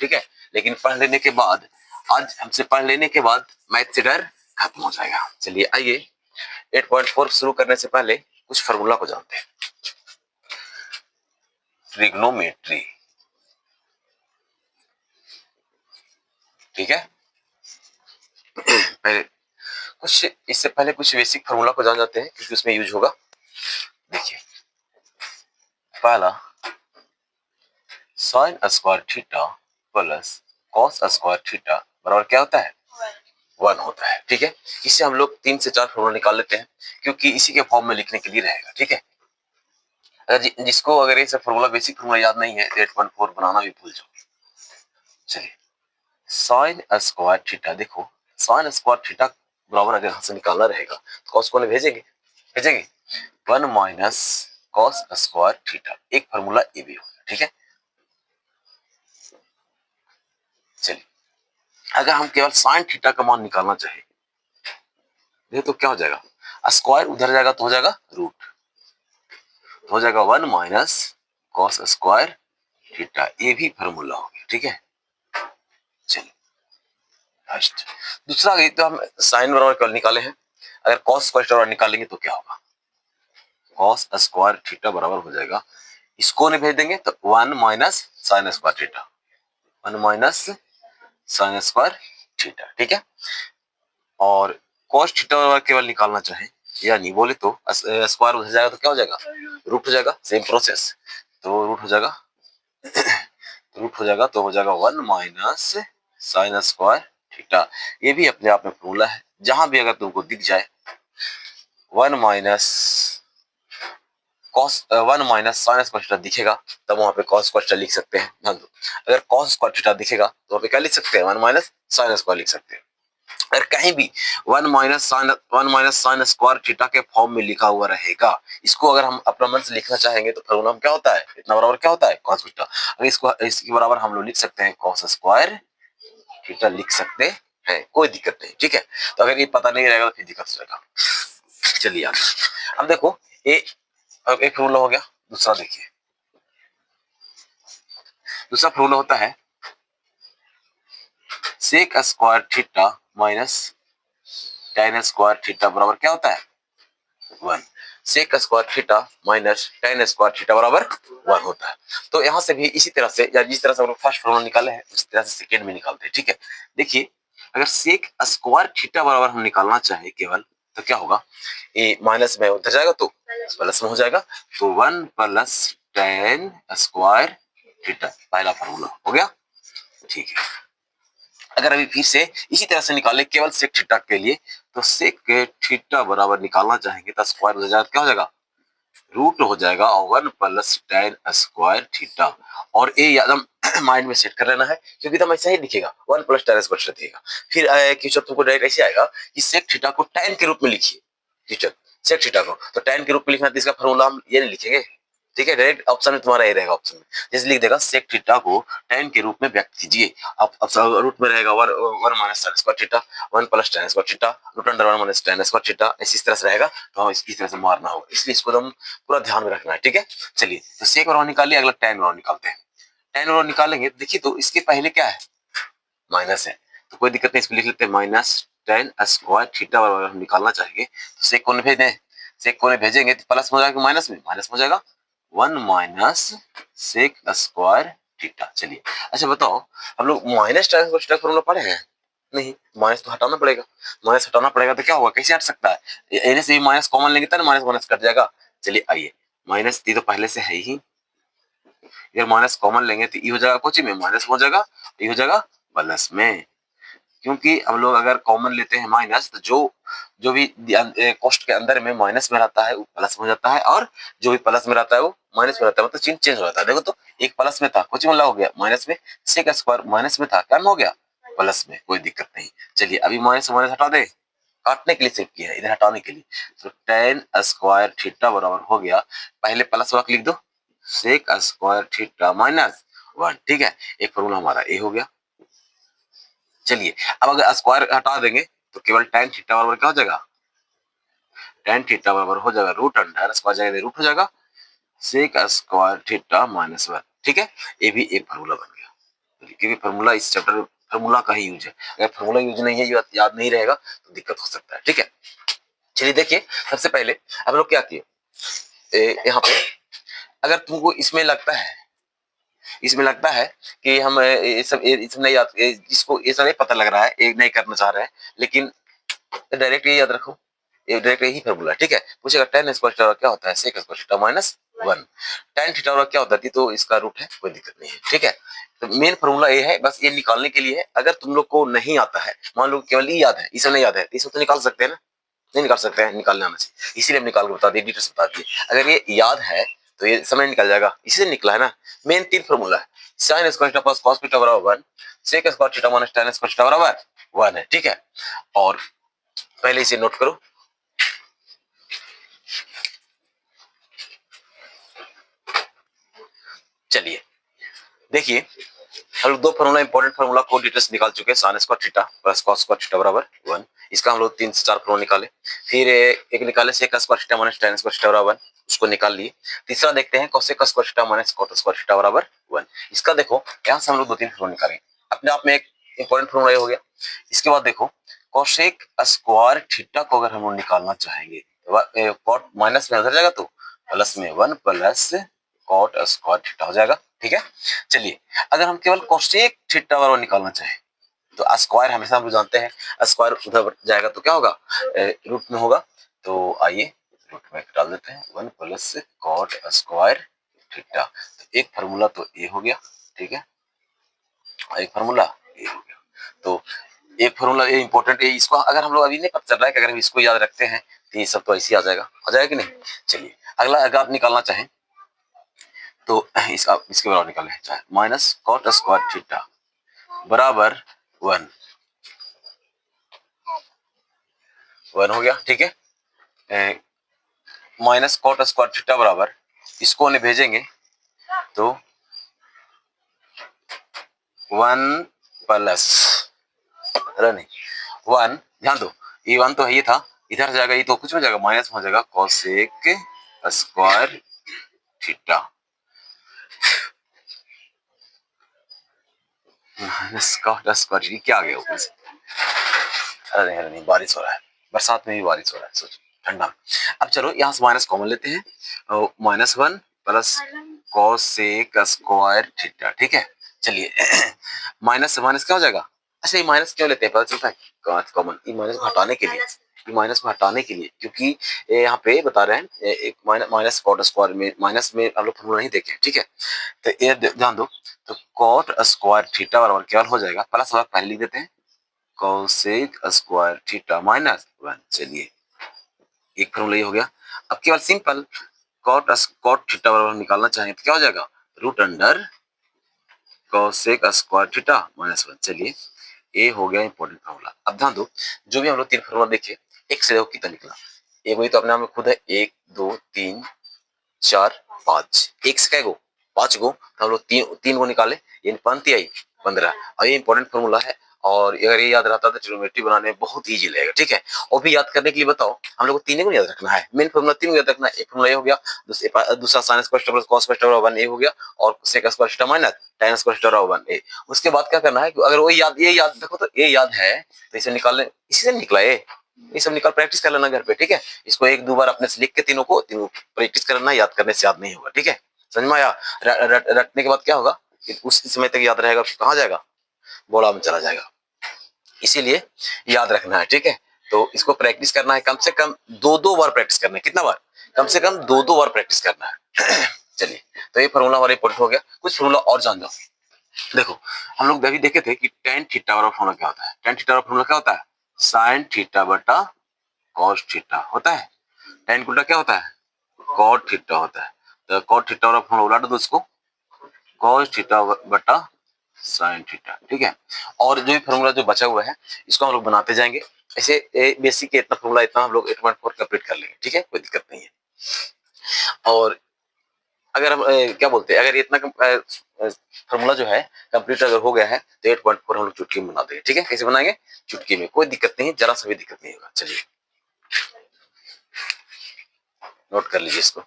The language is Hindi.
ठीक है। लेकिन पढ़ लेने के बाद, आज हमसे पढ़ लेने के बाद मैथ से डर खत्म हो जाएगा। चलिए आइए 8.4 शुरू करने से पहले कुछ फार्मूला को जानते हैं। ट्रिग्नोमेट्री, ठीक है। पहले कुछ इससे पहले कुछ बेसिक फार्मूला को जान जाते हैं क्योंकि उसमें यूज होगा। देखिए पहला sine square theta plus cos square theta बराबर क्या होता है? 1 होता है, ठीक है। इससे हम लोग 3 से 4 फार्मूला निकाल लेते हैं क्योंकि इसी के फॉर्म में लिखने के लिए रहेगा, ठीक है। अगर जिसको अगर ये सब फार्मूला बेसिक फार्मूला याद नहीं है 8.4 बनाना भी भूल जाओ। चलिए साइन स्क्वायर थीटा, देखो साइन स्क्वायर थीटा बराबर अगर यहाँ से निकालना रहेगा तो कॉस को भेजेंगे 1 माइनस कॉस स्क्वायर थीटा, एक फार्मूला ये भी होगा, ठीक है। चलिए अगर हम केवल साइन थीटा का मान निकालना चाहे तो क्या हो जाएगा? स्क्वायर उधर जाएगा तो हो जाएगा रूट, हो जाएगा 1 माइनस कॉस स्क्वायर थीटा, ये भी फार्मूला हो गया, ठीक है। चलिए फर्स्ट दूसरा तो हम साइन बराबर कल निकाले हैं, अगर कॉस स्क्वायर थीटा निकालेंगे तो क्या होगा? कॉस स्क्वायर थीटा बराबर हो जाएगा, इसको ने भेज देंगे तो 1 minus sine square theta, 1 minus sine square theta, ठीक है। और कॉस थीटा केवल निकालना चाहे या नहीं बोले तो स्क्वायर उधर जाएगा तो क्या हो जाएगा? रूट हो जाएगा, सेम प्रोसेस। तो रूट हो जाएगा रूट हो जाएगा तो हो जाएगा 1 माइनस साइन स्क्वायर थीटा, ये भी अपने आप में फॉर्मूला है। जहां भी अगर तुमको दिख जाए 1 minus cos 1 minus sine square theta दिखेगा तब वहां पे कॉस स्क्वायर थीटा लिख सकते हैं। ध्यान दो, अगर कॉस स्क्वायर थीटा दिखेगा तो वहां पे क्या लिख सकते हैं? 1 माइनस साइन स्क्वायर लिख सकते हैं। अगर कहीं भी 1 माइनस साइन स्क्वायर थीटा के फॉर्म में लिखा हुआ रहेगा, इसको अगर हम अपना मन से लिखना चाहेंगे तो फार्मूला क्या होता है? इतना बराबर क्या होता है? Cos theta. अगर इसको इसके बराबर हम लोग लिख सकते हैं कॉस स्क्वायर थीटा लिख सकते हैं, कोई दिक्कत नहीं, ठीक है। तो अगर ये पता नहीं रहेगा तो फिर दिक्कत हो जाएगा। चलिए आगे अब देखो ये अब एक फार्मूला हो गया। दूसरा देखिए, दूसरा फार्मूला होता है sec square theta minus tan square theta बराबर क्या होता है? 1। Sec square theta minus tan square theta बराबर 1 होता है। तो यहां से भी इसी तरह से, या जिस तरह से हम लोग फर्स्ट फार्मूला निकाले हैं उसी तरह से सेकेंड में निकालते हैं, ठीक है। देखिए अगर सेक स्क्वायर थीटा बराबर हम निकालना चाहे केवल तो क्या होगा? ये माइनस में उधर जाएगा तो प्लस में हो जाएगा, तो 1 प्लस tan स्क्वायर थीटा पहला फार्मूला हो गया, ठीक है। अगर अभी फिर से इसी तरह से निकाले केवल सेक थीटा के लिए तो सेक थीटा बराबर निकालना चाहेंगे तो स्क्वायर हो जाएगा, क्या हो जाएगा? रूट हो जाएगा और 1 प्लस tan स्क्वायर थीटा। और ये एकदम माइंड में सेट कर लेना है क्योंकि एकदम ऐसा ही दिखेगा 1 प्लस tan स्क्वायर थीटा दिखेगा। फिर क्वेश्चन तुमको डायरेक्ट ऐसे आएगा कि सेक थीटा को tan के रूप में लिखिए, क्वेश्चन सेक थीटा को तो tan के रूप में लिखना तो इसका फार्मूला हम ये नहीं लिखेंगे, ठीक है। डायरेक्ट ऑप्शन में तुम्हारा ये रहेगा, ऑप्शन में जैसे लिख देगा सेक थीटा को tan के रूप में व्यक्त कीजिए। अब रूट में रहेगा 1 minus tan square theta, 1 plus tan square theta, root under 1 minus tan square theta, इस तरह से रहेगा। तो हम इस तरह से मारना होगा, इसलिए इसको एकदम पूरा ध्यान में रखना है, ठीक है। चलिए तो सेक और निकालिए, अगला tan और निकालते हैं। tan और निकालेंगे देखिए तो इसके पहले क्या है? माइनस है, तो कोई दिक्कत नहीं, इसको लिख लेते हैं माइनस tan स्क्वायर थीटा बराबर हम निकालना चाहेंगे तो सेक को भेज दें, सेक को भेजेंगे तो प्लस में हो जाएगा, माइनस में माइनस में हो जाएगा 1 माइनस सेक स्क्वायर थीटा। चलिए अच्छा बताओ, हम लोग minus tan square theta formula पढ़े हैं? नहीं, माइनस तो हटाना पड़ेगा, माइनस हटाना पड़ेगा तो क्या होगा? कैसे हट सकता है? इन्हें से माइनस कॉमन लेंगे तब माइनस माइनस कट जाएगा। चलिए आइए, माइनस ये तो पहले से है ही, अगर माइनस कॉमन लेंगे तो ये हो जाएगा कोची में माइनस हो जाएगा, ये हो जाएगा प्लस में। क्योंकि हम लोग अगर कॉमन लेते हैं माइनस तो जो जो भी कॉस्ट के अंदर में माइनस में रहता है वो प्लस में हो जाता है, और जो भी प्लस में रहता है वो माइनस में रहता है, मतलब चिन्ह चेंज हो जाता है। देखो तो एक प्लस में था, कुछ मतलब हो गया माइनस में, सेक स्क्वायर माइनस में था, क्या हो गया? प्लस में, कोई दिक्कत नहीं। चलिए अभी माइनस माइनस हटा दे, काटने के लिए सेव किया है, इधर हटाने के लिए। तो tan स्क्वायर थीटा बराबर हो गया, पहले प्लस वाला लिख दो, सेक स्क्वायर थीटा माइनस 1, ठीक है। एक फॉर्मूला हमारा ये हो गया। चलिए अब अगर स्क्वायर हटा देंगे तो केवल tan थीटा बराबर क्या हो जाएगा? tan थीटा बराबर हो जाएगा रूट अंडर स्क्वायर जाएगा रूट हो जाएगा सेक स्क्वायर थीटा माइनस 1, ठीक है। ये भी एक फॉर्मूला बन गया। क्योंकि फार्मूला इस चैप्टर में फार्मूला का ही यूज है। अगर फार्मूला यूज नहीं है, याद नहीं रहेगा तो दिक्कत हो सकता है। ठीक है, चलिए देखिए, सबसे पहले हम लोग क्या किए, यहाँ पे अगर तुमको इसमें लगता है कि हम ये सब नहीं याद, जिसको ये सब नहीं पता लग रहा है, ये नहीं करना चाह रहे हैं, लेकिन डायरेक्ट ये याद रखो, ये डायरेक्ट यही फॉर्मूला है। ठीक है, पूछेगा tan स्क्वायर थीटा क्या होता है, sec square theta minus 1। tan theta क्या होता है, तो इसका रूट है, कोई दिक्कत नहीं है। ठीक है, तो मेन फॉर्मूला ये है, बस ये निकालने के लिए है। अगर तुम लोग को नहीं आता है, मान लो केवल ये याद है, इसे नहीं याद है, इसे तो निकाल सकते हैं ना, नहीं निकाल सकते हैं, निकालने आना चाहिए, इसीलिए हम निकाल के बता दिए, डिटेल्स बता दिए। अगर ये याद है तो ये समय निकल जाएगा, इसी से निकला है ना। मेन 3 फॉर्मूला है, sin square theta plus cos theta बराबर 1, sec square theta minus tan square theta बराबर 1 है। ठीक है, और पहले इसे नोट करो। चलिए देखिए, हम लोग 2 फॉर्मूला, इंपॉर्टेंट फॉर्मूला को डिटेल्स निकाल चुके हैं, sin square theta plus cos square theta बराबर 1। इसका हम लोग 3 से 4 फॉर्मूला निकाले। फिर एक निकाले sec square theta minus tan square theta बराबर 1, उसको निकाल लिए। तीसरा देखते हैं cosec square theta minus cot square theta बराबर 1। इसका देखो, यहाँ से हम लोग 2-3 फॉर्मूला निकालेंगे, अपने आप में एक इंपॉर्टेंट फॉर्मूला ये हो गया। इसके बाद देखो, cosec स्क्वायर थीटा को अगर हम लोग निकालना चाहेंगे, cot माइनस में उधर जाएगा तो प्लस में 1 प्लस cot स्क्वायर थीटा हो जाएगा। ठीक है, चलिए अगर हम केवल कोसेक थीटा बराबर निकालना चाहें, तो स्क्वायर हमेशा हम जानते हैं, स्क्वायर उधर जाएगा तो क्या होगा, रूट में होगा। तो आइए रूट में डाल देते हैं, 1 प्लस कॉट स्क्वायर थीटा। तो एक फार्मूला तो ये हो गया। ठीक है, एक फार्मूला ये हो गया। तो एक फार्मूला ये इंपॉर्टेंट है, इसको अगर हम लोग अभी नहीं पता चल रहा है कि अगर हम इसको याद रखते हैं तो ये सब तो ऐसे ही आ जाएगा कि नहीं। चलिए अगला, अगर आप निकालना चाहें तो इसके बराबर निकालें, चाहे माइनस कॉट स्क्वायर थीटा बराबर 1 हो गया। ठीक है, माइनस कॉट स्क्वायर थीटा बराबर, इसको उन्हें भेजेंगे तो 1 प्लस, अरे नहीं 1, ध्यान दो, ये 1 तो है, ये था, इधर जाएगा, ये तो कुछ हो जाएगा, माइनस हो जाएगा cosec square theta minus cot square, ये क्या आ गया ऊपर से। अरे नहीं, बारिश हो रहा है, बरसात में भी बारिश हो रहा है, सोचो ठंडा। अब चलो यहाँ से माइनस कॉमन लेते हैं, -1 प्लस कोसेक स्क्वायर थीटा। ठीक है, चलिए माइनस से माइनस क्या हो जाएगा। अच्छा, ये माइनस क्यों लेते हैं, पता चलता है कॉमन, ये माइनस को हटाने के लिए, ये माइनस को हटाने के लिए, क्योंकि यहाँ पे बता रहे हैं एक माइनस कॉट स्क्वायर में, माइनस में हम लोग फॉर्मूला नहीं देखे। ठीक है, तो ये ध्यान दो, तो कॉट स्क्वायर थीटा बराबर क्या हो जाएगा, प्लस पहले लिख देते हैं कोसेक स्क्वायर थीटा माइनस 1। चलिए एक फॉर्मूला ये हो गया। अब केवल सिंपल कॉट थीटा बराबर निकालना चाहें तो क्या हो जाएगा, root under cosec square theta minus 1। चलिए ये हो गया इंपॉर्टेंट फॉर्मूला। अब ध्यान दो, जो भी हम लोग 3 फॉर्मूला देखे, एक से देखो कितना निकला। एक वही तो अपने आप में खुद है, 1 2 3 4 5, एक से गो 5 गो, तो हम लोग 3 गो निकाले, ये पंक्ति आई 15। और ये इंपॉर्टेंट फॉर्मूला है, और अगर ये याद रहता तो ट्रिग्नोमेट्री बनाने में बहुत इजी लगेगा। ठीक है, और भी याद करने के लिए बताओ, हम लोग को 3 को याद रखना है, मेन फॉर्मूला 3 को याद रखना है। एक फॉर्मूला ये हो गया, दूसरा sin square theta plus cos square theta 1 ए हो गया, और sec square theta minus tan square theta 1 ए। उसके बाद क्या करना है, अगर वो याद, ये याद देखो तो ये याद है, तो इसे निकालने, इसी से निकला ये सब निकाल, प्रैक्टिस कर लेना घर पे। ठीक है, इसको 1-2 बार अपने से लिख के तीनों प्रैक्टिस करना, याद करने से याद नहीं होगा। ठीक है, समझ में आया। रटने के बाद क्या होगा कि उस समय तक याद रहेगा, फिर कहाँ जाएगा, बोला में चला जाएगा, इसीलिए याद रखना है। ठीक है, तो इसको प्रैक्टिस करना है, कम से कम 2-2 बार प्रैक्टिस करना है। कितना बार, कम से कम 2-2 बार प्रैक्टिस करना है चलिए, तो ये फॉर्मूला हमारा इंपॉर्टेंट हो गया। कुछ फॉर्मूला और जान जाओ। देखो, हम लोग अभी देखे थे कि tan थीटा वाला फॉर्मूला क्या होता है, tan थीटा वाला फॉर्मूला क्या होता है, sin थीटा बटा cos थीटा होता है। tan उल्टा क्या होता है, cot थीटा होता है। तो cot थीटा वाला फॉर्मूला उलट दो इसको, cos थीटा बटा sin थीटा। ठीक है, और जो भी फॉर्मूला जो बचा हुआ है, इसको हम लोग बनाते जाएंगे। ऐसे बेसिक के इतना फॉर्मूला, इतना हम लोग 8.4 कंप्लीट कर लेंगे। ठीक है, कोई दिक्कत नहीं है। और अगर हम क्या बोलते हैं, अगर इतना फॉर्मूला जो है कंप्लीट अगर हो गया है, तो 8.4 हम लोग चुटकी में बना देंगे। ठीक है, कैसे बनाएंगे, चुटकी में, कोई दिक्कत नहीं है, जरा सा भी दिक्कत नहीं होगा। चलिए नोट कर लीजिए इसको।